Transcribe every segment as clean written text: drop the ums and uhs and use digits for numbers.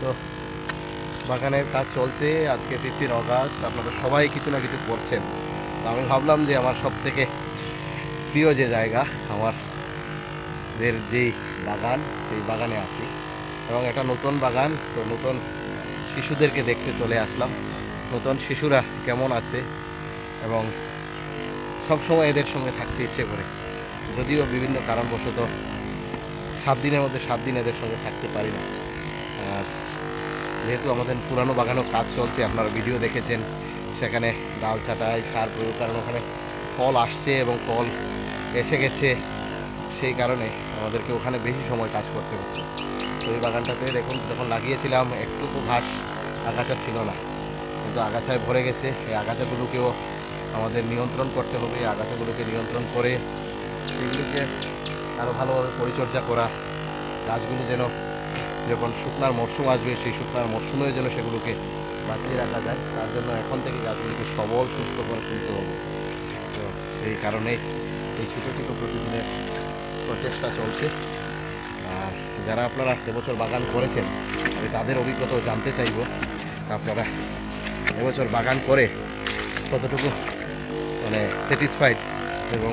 তো বাগানের কাজ চলছে। আজকে 15 অগাস্ট। আপনারা সবাই কিছু না কিছু করছেন। তো আমি ভাবলাম যে আমার সব থেকে প্রিয় যে জায়গা, আমাদের যেই বাগান, সেই বাগানে আসি। এবং এটা নতুন বাগান, তো নতুন শিশুদেরকে দেখতে চলে আসলাম। নতুন শিশুরা কেমন আছে এবং সবসময় এদের সঙ্গে থাকতে ইচ্ছে করে, যদিও বিভিন্ন কারণবশত 7 দিনের মধ্যে 7 দিন এদের সঙ্গে থাকতে পারি না। আর যেহেতু আমাদের পুরানো বাগানেও কাজ চলছে, আপনারা ভিডিও দেখেছেন, সেখানে ডাল ছাঁটাই, সার প্রয়োগ, কারণ ওখানে ফল আসছে এবং ফল এসে গেছে, সেই কারণে আমাদেরকে ওখানে বেশি সময় কাজ করতে হচ্ছে। তো এই বাগানটাতে দেখুন, যখন লাগিয়েছিলাম একটুকু ঘাস আগাছা ছিল না, কিন্তু আগাছায় ভরে গেছে। এই আগাছাগুলোকেও আমাদের নিয়ন্ত্রণ করতে হবে। এই আগাছাগুলোকে নিয়ন্ত্রণ করে সেগুলোকে আরও ভালোভাবে পরিচর্যা করা, গাছগুলো যেন যখন শুকনার মরশুম আসবে, সেই শুকনার মরশুমেও যেন সেগুলোকে বাঁচিয়ে রাখা যায়, তার জন্য এখন থেকে গাছগুলোকে সবল সুস্থ করে তুলতে হবে। তো সেই কারণেই এই ছোটো ছোটো প্রতিদিনের প্রচেষ্টা চলছে। আর যারা আপনারা এবছর বাগান করেছেন, আমি তাদের অভিজ্ঞতাও জানতে চাইব। আপনারা এবছর বাগান করে কতটুকু মানে স্যাটিসফাইড এবং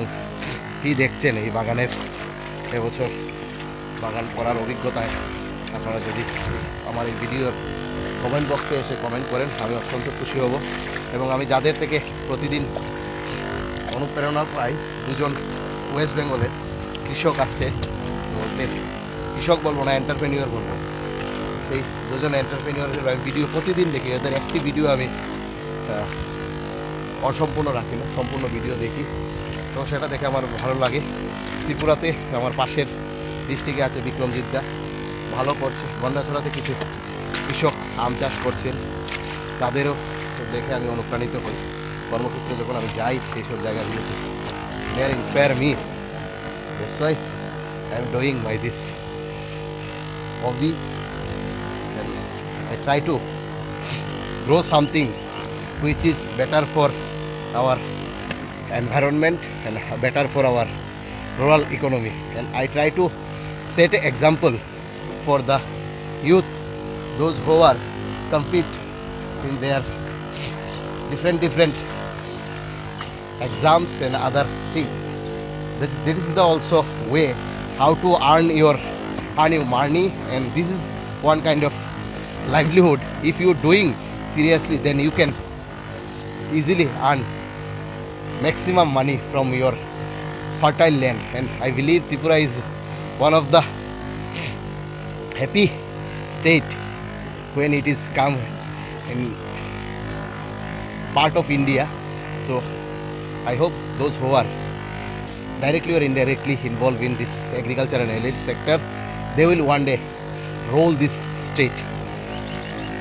কী দেখছেন এই বাগানের এবছর বাগান করার অভিজ্ঞতায়। আপনারা যদি আমার এই ভিডিওর কমেন্ট বক্সে এসে কমেন্ট করেন, আমি অত্যন্ত খুশি হব। এবং আমি যাদের থেকে প্রতিদিন অনুপ্রেরণা পাই, দুজন ওয়েস্ট বেঙ্গলের কৃষক আছে, বলতে কৃষক বলবো না, এন্টারপ্রেনিওর বলবো। সেই দুজন এন্টারপ্রেনিওরের আমি ভিডিও প্রতিদিন দেখি। ওদের একটি ভিডিও আমি অসম্পূর্ণ রাখি না, সম্পূর্ণ ভিডিও দেখি। তো সেটা দেখে আমার ভালো লাগে। ত্রিপুরাতে আমার পাশের ডিস্ট্রিক্টে আছে বিক্রমজিৎ দা, ভালো করছে। গন্ডাছড়াতে কিছু কৃষক আম চাষ করছেন, তাদেরও দেখে আমি অনুপ্রাণিত হই। কর্মক্ষেত্রে যখন আমি যাই সেই সব জায়গাগুলোতে, they are inspire me. That's why I am doing by this hobby, and I try to grow something which is better for our environment and better for our rural economy. And I try to set an example for the youth, those who are compete in their different exams and other things. This is the also way how to earn your money, and this is one kind of livelihood. If you doing seriously, then you can easily earn maximum money from your fertile land. And I believe Tripura is one of the happy state when it is come in part of India. So I hope those who are directly or indirectly involved in this agriculture and allied sector, they will one day rule this state.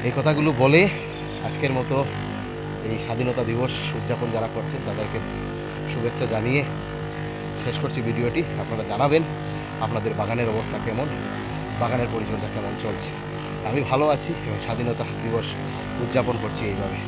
এই কথাগুলো বলে আজকের মতো এই স্বাধীনতা দিবস উদযাপন যারা করছেন তাদেরকে শুভেচ্ছা জানিয়ে শেষ করছি ভিডিওটি। আপনারা জানাবেন আপনাদের বাগানের অবস্থা কেমন, বাগানের পরিচর্যা কেমন চলছে। আমি ভালো আছি এবং স্বাধীনতা দিবস উদযাপন করছি এইভাবে।